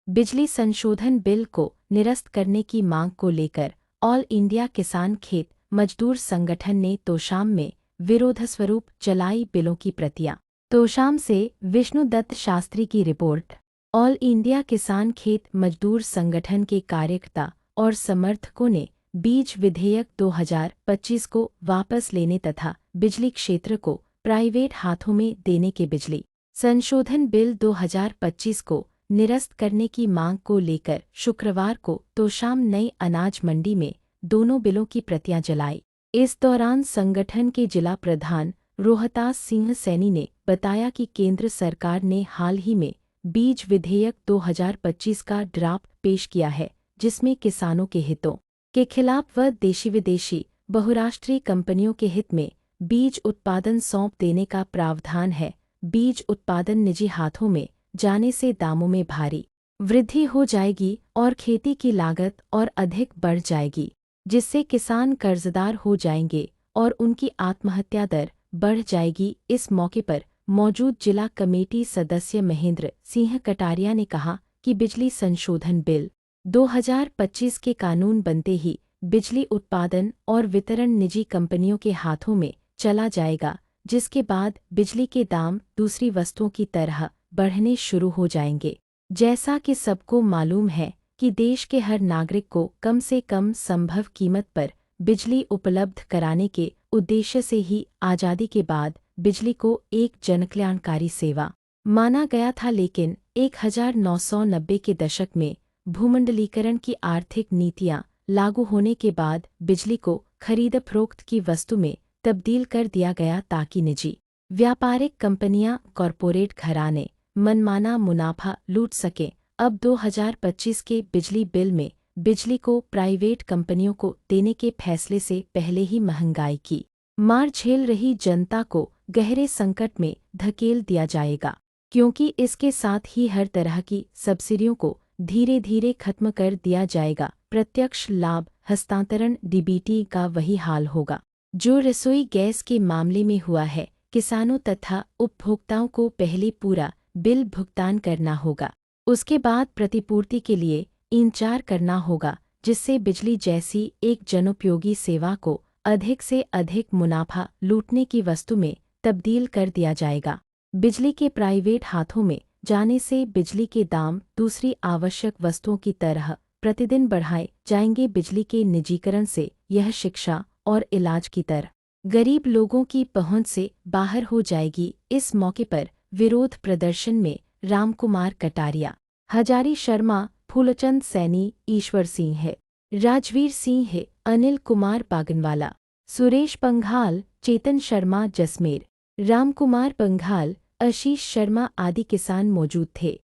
बिजली संशोधन बिल को निरस्त करने की मांग को लेकर ऑल इंडिया किसान खेत मजदूर संगठन ने तोशाम में विरोध स्वरूप जलाई बिलों की प्रतियां। तोशाम से विष्णुदत्त शास्त्री की रिपोर्ट। ऑल इंडिया किसान खेत मजदूर संगठन के कार्यकर्ता और समर्थकों ने बीज विधेयक 2025 को वापस लेने तथा बिजली क्षेत्र को प्राइवेट हाथों में देने के बिजली संशोधन बिल 2025 को निरस्त करने की मांग को लेकर शुक्रवार को तोशाम नई अनाज मंडी में दोनों बिलों की प्रतियां जलाई। इस दौरान संगठन के जिला प्रधान रोहतास सिंह सैनी ने बताया कि केंद्र सरकार ने हाल ही में बीज विधेयक 2025 का ड्राफ्ट पेश किया है, जिसमें किसानों के हितों के खिलाफ व देशी विदेशी बहुराष्ट्रीय कंपनियों के हित में बीज उत्पादन सौंप देने का प्रावधान है। बीज उत्पादन निजी हाथों में जाने से दामों में भारी वृद्धि हो जाएगी और खेती की लागत और अधिक बढ़ जाएगी, जिससे किसान कर्जदार हो जाएंगे और उनकी आत्महत्या दर बढ़ जाएगी। इस मौके पर मौजूद जिला कमेटी सदस्य महेंद्र सिंह कटारिया ने कहा कि बिजली संशोधन बिल 2025 के कानून बनते ही बिजली उत्पादन और वितरण निजी कंपनियों के हाथों में चला जाएगा, जिसके बाद बिजली के दाम दूसरी वस्तुओं की तरह बढ़ने शुरू हो जाएंगे। जैसा कि सबको मालूम है कि देश के हर नागरिक को कम से कम संभव कीमत पर बिजली उपलब्ध कराने के उद्देश्य से ही आज़ादी के बाद बिजली को एक जनकल्याणकारी सेवा माना गया था, लेकिन 1990 के दशक में भूमंडलीकरण की आर्थिक नीतियां लागू होने के बाद बिजली को खरीद फरोख्त की वस्तु में तब्दील कर दिया गया ताकि निजी व्यापारिक कंपनियां, कॉरपोरेट घराने मनमाना मुनाफा लूट सकें। अब 2025 के बिजली बिल में बिजली को प्राइवेट कंपनियों को देने के फैसले से पहले ही महंगाई की मार झेल रही जनता को गहरे संकट में धकेल दिया जाएगा, क्योंकि इसके साथ ही हर तरह की सब्सिडियों को धीरे धीरे खत्म कर दिया जाएगा। प्रत्यक्ष लाभ हस्तांतरण डीबीटी का वही हाल होगा जो रसोई गैस के मामले में हुआ है। किसानों तथा उपभोक्ताओं को पहले पूरा बिल भुगतान करना होगा, उसके बाद प्रतिपूर्ति के लिए इंतजार करना होगा, जिससे बिजली जैसी एक जनोपयोगी सेवा को अधिक से अधिक मुनाफा लूटने की वस्तु में तब्दील कर दिया जाएगा। बिजली के प्राइवेट हाथों में जाने से बिजली के दाम दूसरी आवश्यक वस्तुओं की तरह प्रतिदिन बढ़ाए जाएंगे। बिजली के निजीकरण से यह शिक्षा और इलाज की तरह गरीब लोगों की पहुंच से बाहर हो जाएगी। इस मौके पर विरोध प्रदर्शन में रामकुमार कटारिया, हजारी शर्मा, फूलचंद सैनी, ईश्वर सिंह है, राजवीर सिंह है, अनिल कुमार बागनवाला, सुरेश पंघाल, चेतन शर्मा जसमेर, रामकुमार पंघाल, आशीष शर्मा आदि किसान मौजूद थे।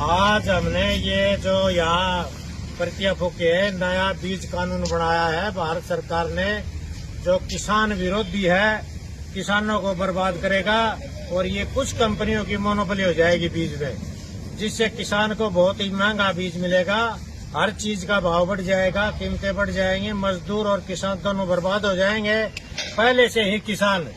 आज हमने ये जो यहाँ प्रतियां फूकी है, नया बीज कानून बनाया है भारत सरकार ने, जो किसान विरोधी है, किसानों को बर्बाद करेगा और ये कुछ कंपनियों की मोनोपोली हो जाएगी बीज में, जिससे किसान को बहुत ही महंगा बीज मिलेगा। हर चीज का भाव बढ़ जाएगा, कीमतें बढ़ जाएंगी, मजदूर और किसान दोनों बर्बाद हो जाएंगे। पहले से ही किसान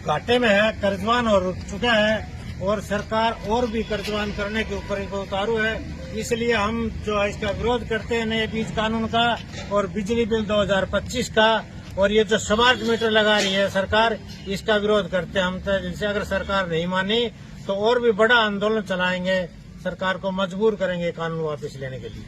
घाटे में है, कर्जवान हो चुका है और सरकार और भी कर्जवान करने के ऊपर इनको उतारू है। इसलिए हम जो है इसका विरोध करते हैं नए बीज कानून का और बिजली बिल 2025 का, और ये जो स्मार्ट मीटर लगा रही है सरकार, इसका विरोध करते हैं हम। तो जिनसे अगर सरकार नहीं मानी तो और भी बड़ा आंदोलन चलाएंगे, सरकार को मजबूर करेंगे कानून वापस लेने के लिए।